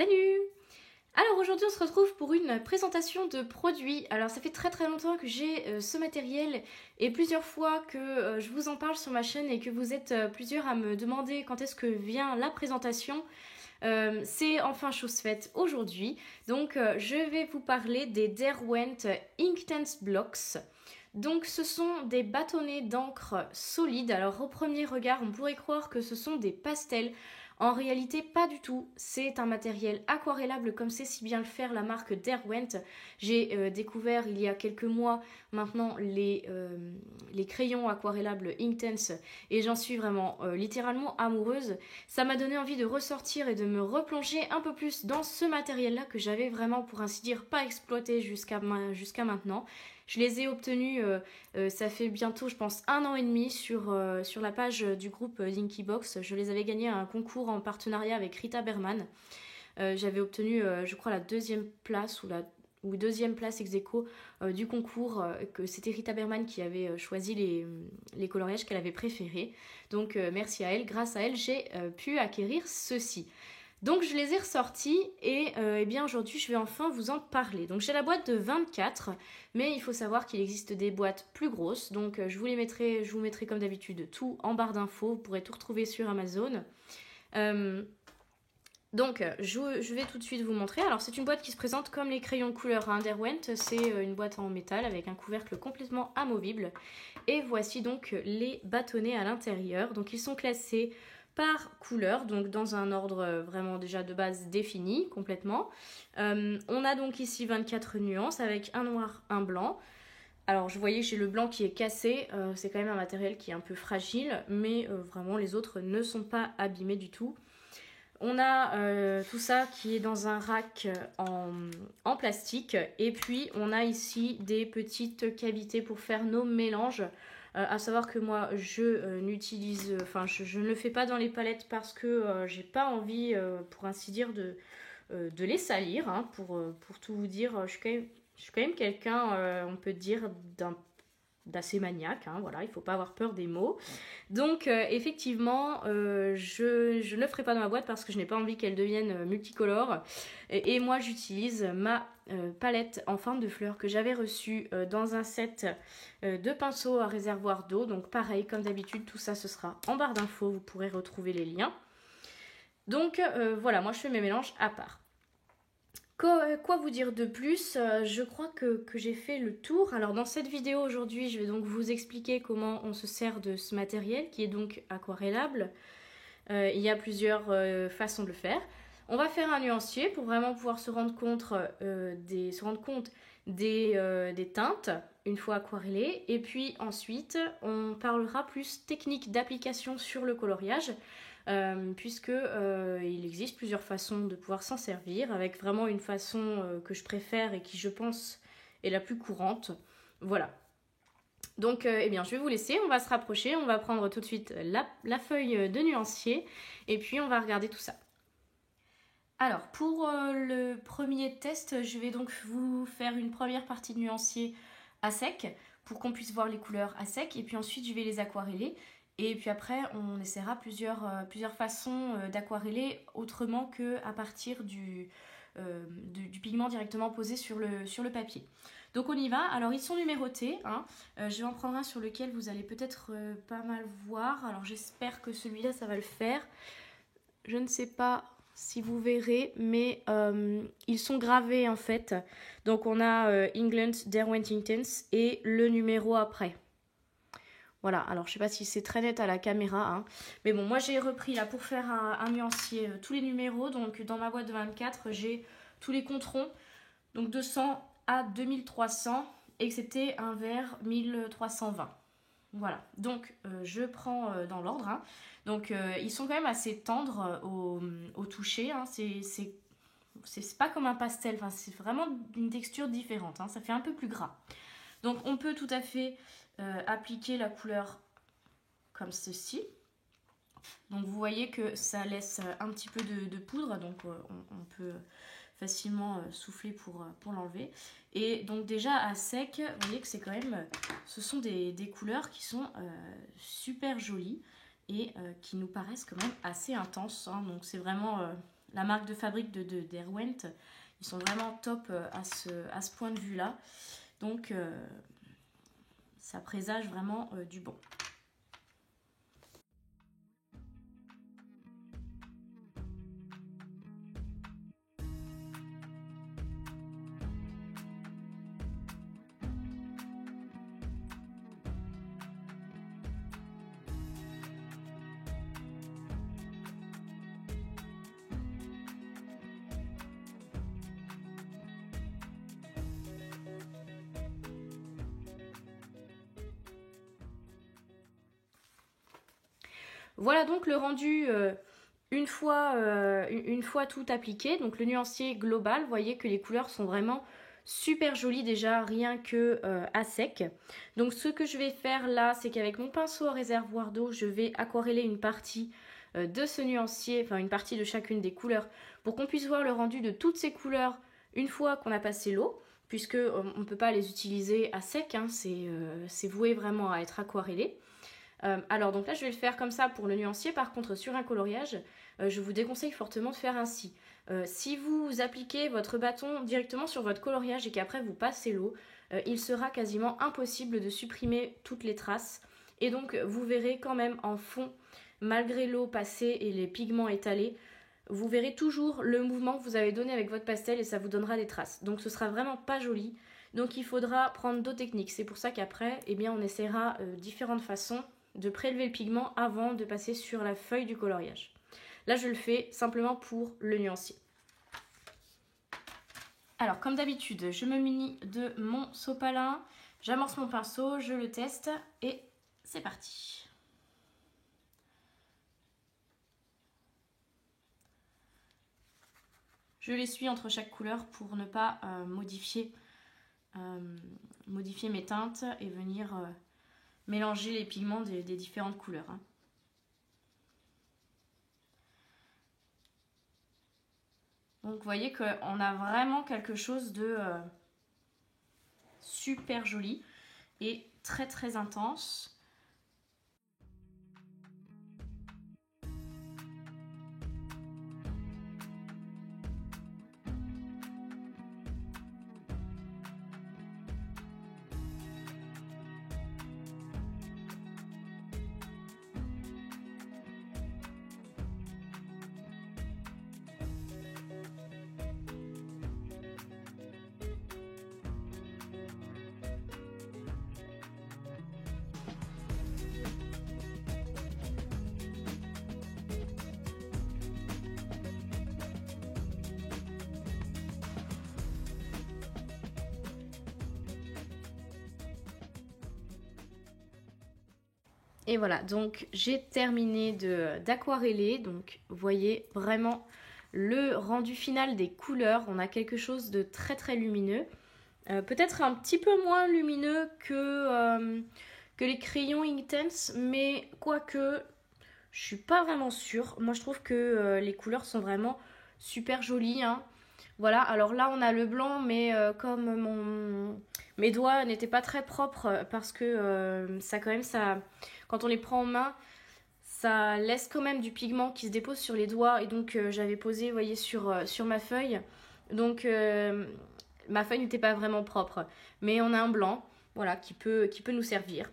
Salut! Alors aujourd'hui on se retrouve pour une présentation de produits. Alors ça fait très longtemps que j'ai ce matériel et plusieurs fois que je vous en parle sur ma chaîne et que vous êtes plusieurs à me demander quand est-ce que vient la présentation. C'est enfin chose faite aujourd'hui. Donc je vais vous parler des Derwent Inktense Blocks. Donc ce sont des bâtonnets d'encre solides. Alors au premier regard on pourrait croire que ce sont des pastels. En réalité, pas du tout. C'est un matériel aquarellable comme sait si bien le faire la marque Derwent. J'ai découvert il y a quelques mois maintenant les crayons aquarellables Inktense et j'en suis vraiment littéralement amoureuse. Ça m'a donné envie de ressortir et de me replonger un peu plus dans ce matériel-là que j'avais vraiment pour ainsi dire pas exploité jusqu'à maintenant. Je les ai obtenus, ça fait bientôt je pense 1 an et demi sur la page du groupe Inkybox. Je les avais gagnés à un concours en partenariat avec Rita Berman. J'avais obtenu je crois la deuxième place ou deuxième place ex aequo du concours, que c'était Rita Berman qui avait choisi les coloriages qu'elle avait préférés. Donc merci à elle, grâce à elle j'ai pu acquérir ceci. Donc je les ai ressortis et eh bien aujourd'hui je vais enfin vous en parler. Donc j'ai la boîte de 24, mais il faut savoir qu'il existe des boîtes plus grosses. Donc je vous mettrai comme d'habitude tout en barre d'infos, vous pourrez tout retrouver sur Amazon. Donc je vais tout de suite vous montrer. Alors c'est une boîte qui se présente comme les crayons couleur Derwent. C'est une boîte en métal avec un couvercle complètement amovible. Et voici donc les bâtonnets à l'intérieur. Donc ils sont classés par couleur, donc dans un ordre vraiment déjà de base défini complètement. On a donc ici 24 nuances avec un noir, un blanc. Alors je voyais que j'ai le blanc qui est cassé, c'est quand même un matériel qui est un peu fragile, mais vraiment les autres ne sont pas abîmés du tout. On a tout ça qui est dans un rack en plastique, et puis on a ici des petites cavités pour faire nos mélanges. À savoir que moi je ne le fais pas dans les palettes parce que j'ai pas envie pour ainsi dire de les salir, hein, pour tout vous dire. Je suis quand même quelqu'un, on peut dire, d'assez maniaque, hein, voilà, il faut pas avoir peur des mots. Donc effectivement je ne le ferai pas dans ma boîte parce que je n'ai pas envie qu'elle devienne multicolore, et moi j'utilise ma palette en forme de fleurs que j'avais reçue dans un set de pinceaux à réservoir d'eau. Donc pareil, comme d'habitude, tout ça ce sera en barre d'infos, vous pourrez retrouver les liens. Donc voilà, moi je fais mes mélanges à part. Quoi vous dire de plus? Je crois que j'ai fait le tour. Alors dans cette vidéo aujourd'hui, je vais donc vous expliquer comment on se sert de ce matériel qui est donc aquarellable. Il y a plusieurs façons de le faire. On va faire un nuancier pour vraiment pouvoir se rendre compte des teintes une fois aquarellées. Et puis ensuite, on parlera plus technique d'application sur le coloriage. Puisque il existe plusieurs façons de pouvoir s'en servir, avec vraiment une façon que je préfère et qui je pense est la plus courante. Voilà. Donc eh bien je vais vous laisser, on va se rapprocher, on va prendre tout de suite la feuille de nuancier et puis on va regarder tout ça. Alors pour le premier test, je vais donc vous faire une première partie de nuancier à sec pour qu'on puisse voir les couleurs à sec, et puis ensuite je vais les aquareller. Et puis après, on essaiera plusieurs façons d'aquareller autrement qu'à partir du pigment directement posé sur le papier. Donc on y va. Alors ils sont numérotés, hein. Je vais en prendre un sur lequel vous allez peut-être pas mal voir. Alors j'espère que celui-là, ça va le faire. Je ne sais pas si vous verrez, mais ils sont gravés en fait. Donc on a England, Derwent Inktense et le numéro après. Voilà, alors je sais pas si c'est très net à la caméra, hein. Mais bon, moi j'ai repris là pour faire un nuancier tous les numéros. Donc dans ma boîte de 24, j'ai tous les controns, donc 200 à 2300, excepté un vert 1320. Voilà, donc je prends dans l'ordre, hein. Donc ils sont quand même assez tendres au toucher, hein. C'est pas comme un pastel, enfin, c'est vraiment une texture différente, hein. Ça fait un peu plus gras. Donc on peut tout à fait appliquer la couleur comme ceci. Donc vous voyez que ça laisse un petit peu de poudre, donc on peut facilement souffler pour l'enlever. Et donc déjà à sec, vous voyez que c'est quand même, ce sont des couleurs qui sont super jolies et qui nous paraissent quand même assez intenses, hein. Donc c'est vraiment la marque de fabrique d'Derwent. Ils sont vraiment top à ce point de vue-là. Donc, ça présage vraiment du bon. Voilà donc le rendu une fois tout appliqué. Donc le nuancier global, vous voyez que les couleurs sont vraiment super jolies déjà, rien que à sec. Donc ce que je vais faire là, c'est qu'avec mon pinceau à réservoir d'eau, je vais aquareller une partie de ce nuancier, enfin une partie de chacune des couleurs, pour qu'on puisse voir le rendu de toutes ces couleurs une fois qu'on a passé l'eau, puisque on ne peut pas les utiliser à sec, hein, c'est voué vraiment à être aquarellé. Alors donc là je vais le faire comme ça pour le nuancier. Par contre sur un coloriage, je vous déconseille fortement de faire ainsi. Si vous appliquez votre bâton directement sur votre coloriage et qu'après vous passez l'eau, il sera quasiment impossible de supprimer toutes les traces. Et donc vous verrez quand même en fond, malgré l'eau passée et les pigments étalés, vous verrez toujours le mouvement que vous avez donné avec votre pastel et ça vous donnera des traces. Donc ce sera vraiment pas joli. Donc il faudra prendre d'autres techniques. C'est pour ça qu'après, eh bien, on essaiera différentes façons de prélever le pigment avant de passer sur la feuille du coloriage. Là, je le fais simplement pour le nuancier. Alors, comme d'habitude, je me munis de mon sopalin, j'amorce mon pinceau, je le teste et c'est parti. Je l'essuie entre chaque couleur pour ne pas modifier mes teintes et venir mélanger les pigments des différentes couleurs. Hein. Donc vous voyez qu'on a vraiment quelque chose de super joli et très très intense. Et voilà, donc j'ai terminé d'aquareller. Donc vous voyez vraiment le rendu final des couleurs. On a quelque chose de très très lumineux. Peut-être un petit peu moins lumineux que les crayons Inktense, mais quoique, je suis pas vraiment sûre. Moi je trouve que les couleurs sont vraiment super jolies. Hein. Voilà, alors là on a le blanc, mais comme mes doigts n'étaient pas très propres parce que ça quand même, quand on les prend en main, ça laisse quand même du pigment qui se dépose sur les doigts. Et donc j'avais posé, vous voyez, sur ma feuille. Donc ma feuille n'était pas vraiment propre. Mais on a un blanc, voilà, qui peut nous servir.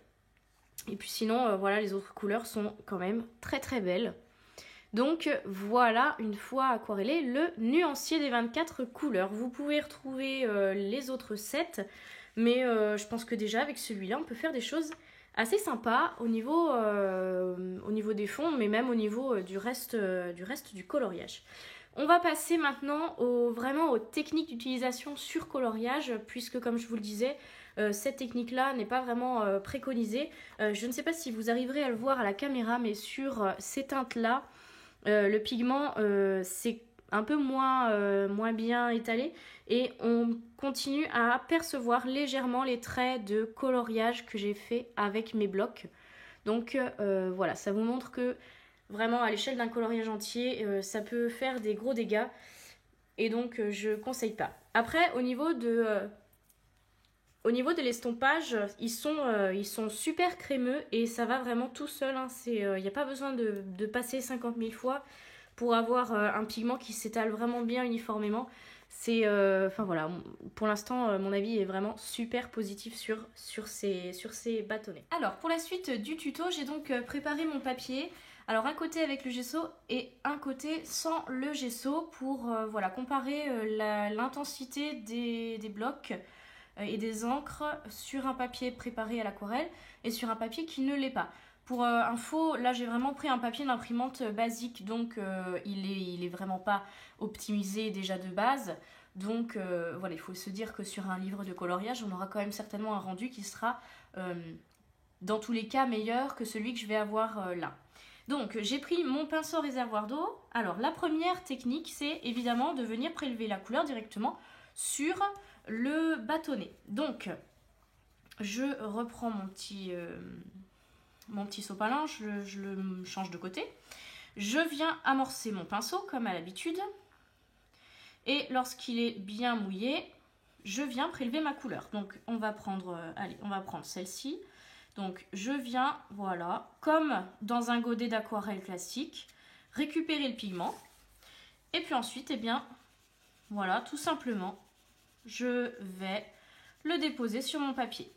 Et puis sinon, voilà, les autres couleurs sont quand même très très belles. Donc voilà, une fois aquarellé, le nuancier des 24 couleurs. Vous pouvez retrouver les autres sets, mais je pense que déjà avec celui-là, on peut faire des choses assez sympas au niveau des fonds, mais même au niveau du reste du coloriage. On va passer maintenant vraiment aux techniques d'utilisation sur coloriage, puisque comme je vous le disais, cette technique-là n'est pas vraiment préconisée. Je ne sais pas si vous arriverez à le voir à la caméra, mais sur ces teintes-là, le pigment c'est un peu moins bien étalé et on continue à apercevoir légèrement les traits de coloriage que j'ai fait avec mes blocs. Donc voilà, ça vous montre que vraiment à l'échelle d'un coloriage entier, ça peut faire des gros dégâts et donc je conseille pas. Après au niveau de l'estompage, ils sont super crémeux et ça va vraiment tout seul. Hein. Il n'y a pas besoin de passer 50 000 fois pour avoir un pigment qui s'étale vraiment bien uniformément. C'est, enfin voilà, pour l'instant, mon avis est vraiment super positif sur ces bâtonnets. Alors, pour la suite du tuto, j'ai donc préparé mon papier. Alors, un côté avec le gesso et un côté sans le gesso pour voilà, comparer l'intensité des blocs et des encres sur un papier préparé à l'aquarelle et sur un papier qui ne l'est pas. Pour info, là j'ai vraiment pris un papier d'imprimante basique, donc il est vraiment pas optimisé déjà de base. Donc voilà, il faut se dire que sur un livre de coloriage, on aura quand même certainement un rendu qui sera dans tous les cas meilleur que celui que je vais avoir là. Donc j'ai pris mon pinceau réservoir d'eau. Alors la première technique, c'est évidemment de venir prélever la couleur directement sur le bâtonnet. Donc je reprends mon petit sopalin, je le change de côté. Je viens amorcer mon pinceau comme à l'habitude. Et lorsqu'il est bien mouillé, je viens prélever ma couleur. Donc on va prendre, celle-ci. Donc je viens, voilà, comme dans un godet d'aquarelle classique, récupérer le pigment. Et puis ensuite, eh bien, voilà, tout simplement, je vais le déposer sur mon papier.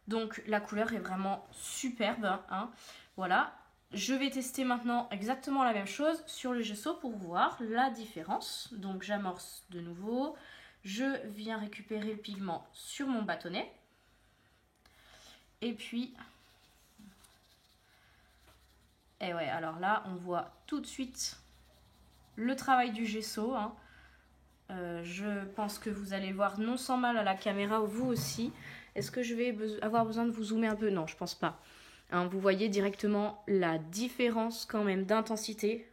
Donc la couleur est vraiment superbe, hein. Voilà, je vais tester maintenant exactement la même chose sur le gesso pour voir la différence. Donc j'amorce de nouveau, je viens récupérer le pigment sur mon bâtonnet. Et puis, et ouais, alors là on voit tout de suite le travail du gesso, hein. Je pense que vous allez voir non sans mal à la caméra, vous aussi. Est-ce que je vais avoir besoin de vous zoomer un peu? Non, je pense pas. Hein, vous voyez directement la différence quand même d'intensité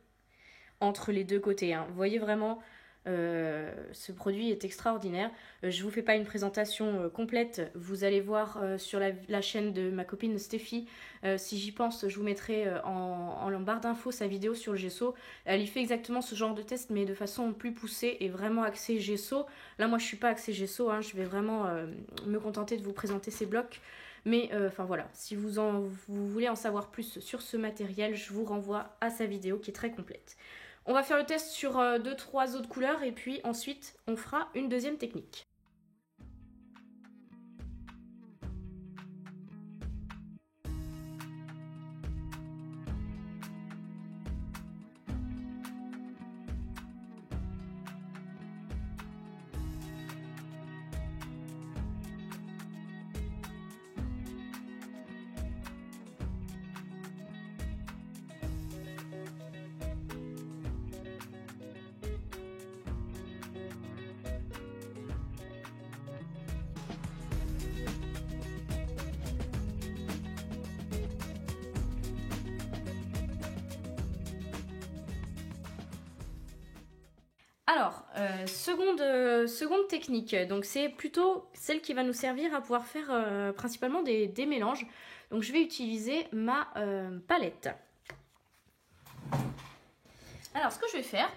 entre les deux côtés. Hein. Vous voyez vraiment, ce produit est extraordinaire. Je vous fais pas une présentation complète. Vous allez voir sur la chaîne de ma copine Stéphie. Si j'y pense, je vous mettrai en barre d'infos sa vidéo sur le gesso. Elle y fait exactement ce genre de test, mais de façon plus poussée et vraiment axée gesso. Là, moi, je suis pas axée gesso. Hein. Je vais vraiment me contenter de vous présenter ces blocs. Mais enfin voilà, si vous voulez en savoir plus sur ce matériel, je vous renvoie à sa vidéo qui est très complète. On va faire le test sur 2-3 autres couleurs et puis ensuite on fera une deuxième technique. Alors, seconde technique, donc c'est plutôt celle qui va nous servir à pouvoir faire principalement des mélanges. Donc je vais utiliser ma palette. Alors ce que je vais faire,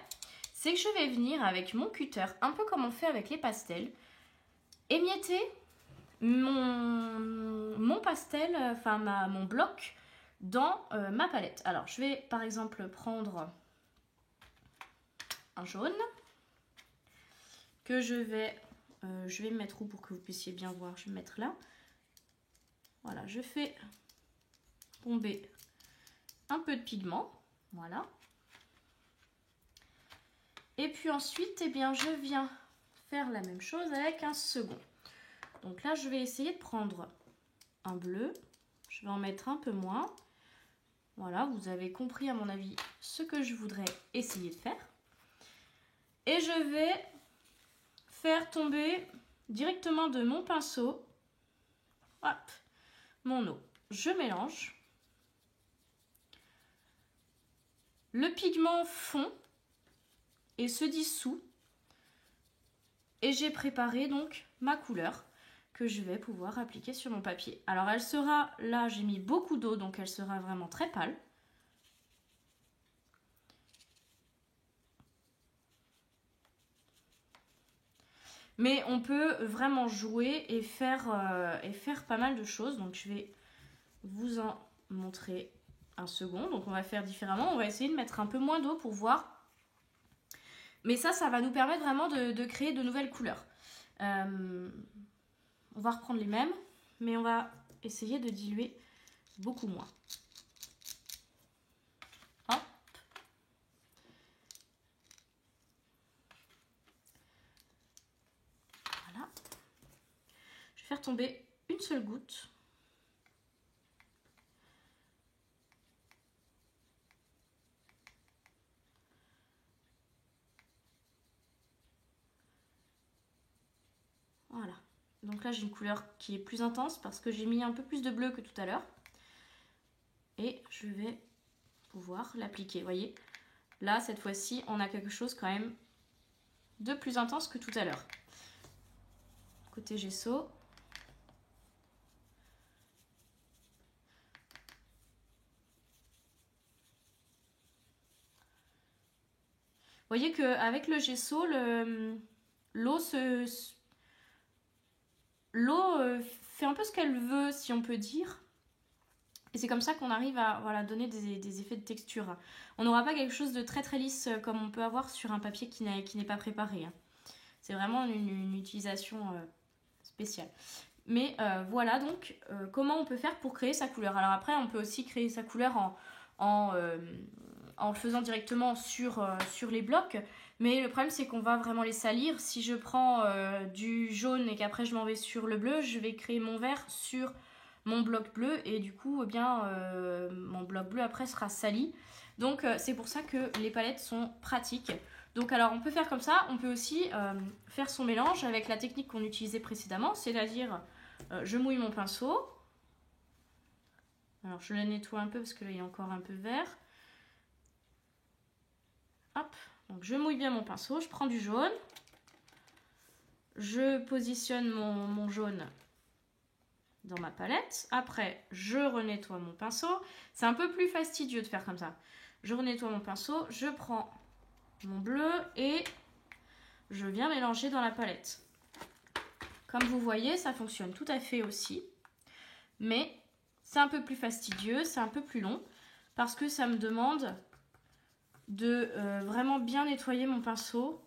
c'est que je vais venir avec mon cutter, un peu comme on fait avec les pastels, émietter mon pastel, enfin mon bloc dans ma palette. Alors je vais par exemple prendre un jaune que je vais me mettre où pour que vous puissiez bien voir. Je vais me mettre là. Voilà, je fais tomber un peu de pigment. Voilà. Et puis ensuite, eh bien, je viens faire la même chose avec un second. Donc là, je vais essayer de prendre un bleu. Je vais en mettre un peu moins. Voilà, vous avez compris à mon avis ce que je voudrais essayer de faire. Et je vais faire tomber directement de mon pinceau, hop, mon eau. Je mélange. Le pigment fond et se dissout. Et j'ai préparé donc ma couleur que je vais pouvoir appliquer sur mon papier. Alors elle sera, là j'ai mis beaucoup d'eau, donc elle sera vraiment très pâle. Mais on peut vraiment jouer et faire pas mal de choses. Donc je vais vous en montrer un second. Donc on va faire différemment. On va essayer de mettre un peu moins d'eau pour voir. Mais ça va nous permettre vraiment de créer de nouvelles couleurs. On va reprendre les mêmes, mais on va essayer de diluer beaucoup moins. Hop. Voilà. Je vais faire tomber une seule goutte. Voilà. Donc là, j'ai une couleur qui est plus intense parce que j'ai mis un peu plus de bleu que tout à l'heure. Et je vais pouvoir l'appliquer. Vous voyez, là, cette fois-ci, on a quelque chose quand même de plus intense que tout à l'heure. Côté gesso. Vous voyez qu'avec le gesso, l'eau fait un peu ce qu'elle veut, si on peut dire. Et c'est comme ça qu'on arrive à voilà, donner des effets de texture. On n'aura pas quelque chose de très très lisse comme on peut avoir sur un papier qui n'est pas préparé. C'est vraiment une utilisation spéciale. Mais voilà donc comment on peut faire pour créer sa couleur. Alors après, on peut aussi créer sa couleur en le faisant directement sur les blocs. Mais le problème, c'est qu'on va vraiment les salir. Si je prends du jaune et qu'après je m'en vais sur le bleu, je vais créer mon vert sur mon bloc bleu. Et du coup, eh bien, mon bloc bleu après sera sali. Donc c'est pour ça que les palettes sont pratiques. Donc alors on peut faire comme ça. On peut aussi faire son mélange avec la technique qu'on utilisait précédemment. C'est-à-dire, je mouille mon pinceau. Alors je le nettoie un peu parce que là il est encore un peu vert. Hop, donc je mouille bien mon pinceau, je prends du jaune, je positionne mon jaune dans ma palette. Après, je renettoie mon pinceau. C'est un peu plus fastidieux de faire comme ça. Je renettoie mon pinceau, je prends mon bleu et je viens mélanger dans la palette. Comme vous voyez, ça fonctionne tout à fait aussi. Mais c'est un peu plus fastidieux, c'est un peu plus long parce que ça me demande de vraiment bien nettoyer mon pinceau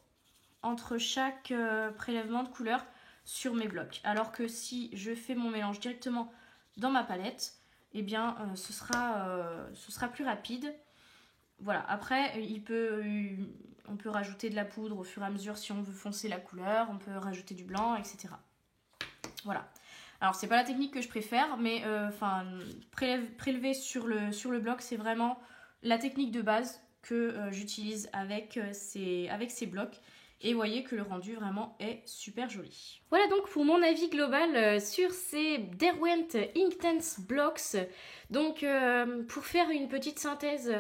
entre chaque prélèvement de couleur sur mes blocs. Alors que si je fais mon mélange directement dans ma palette, eh bien ce sera plus rapide. Voilà, après on peut rajouter de la poudre au fur et à mesure si on veut foncer la couleur, on peut rajouter du blanc, etc. Voilà. Alors c'est pas la technique que je préfère, mais prélever sur le bloc, c'est vraiment la technique de base que j'utilise avec ces blocs. Et vous voyez que le rendu vraiment est super joli. Voilà donc pour mon avis global sur ces Derwent Inktense Blocks. Donc pour faire une petite synthèse,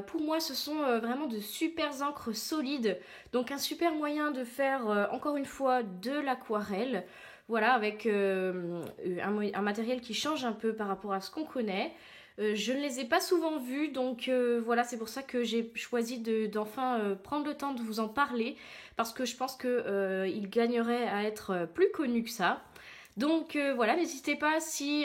pour moi ce sont vraiment de super encres solides. Donc un super moyen de faire encore une fois de l'aquarelle. Voilà, avec un matériel qui change un peu par rapport à ce qu'on connaît. Je ne les ai pas souvent vus, donc voilà, c'est pour ça que j'ai choisi d'enfin prendre le temps de vous en parler, parce que je pense qu'ils gagneraient à être plus connus que ça. Donc voilà, n'hésitez pas si,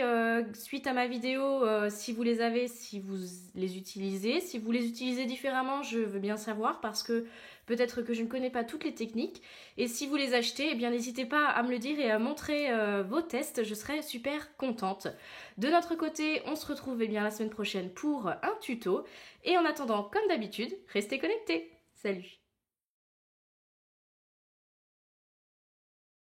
suite à ma vidéo, si vous les avez, si vous les utilisez. Si vous les utilisez différemment, je veux bien savoir, parce que peut-être que je ne connais pas toutes les techniques. Et si vous les achetez, eh bien n'hésitez pas à me le dire et à montrer vos tests, je serai super contente. De notre côté, on se retrouve eh bien, la semaine prochaine pour un tuto. Et en attendant, comme d'habitude, restez connectés. Salut!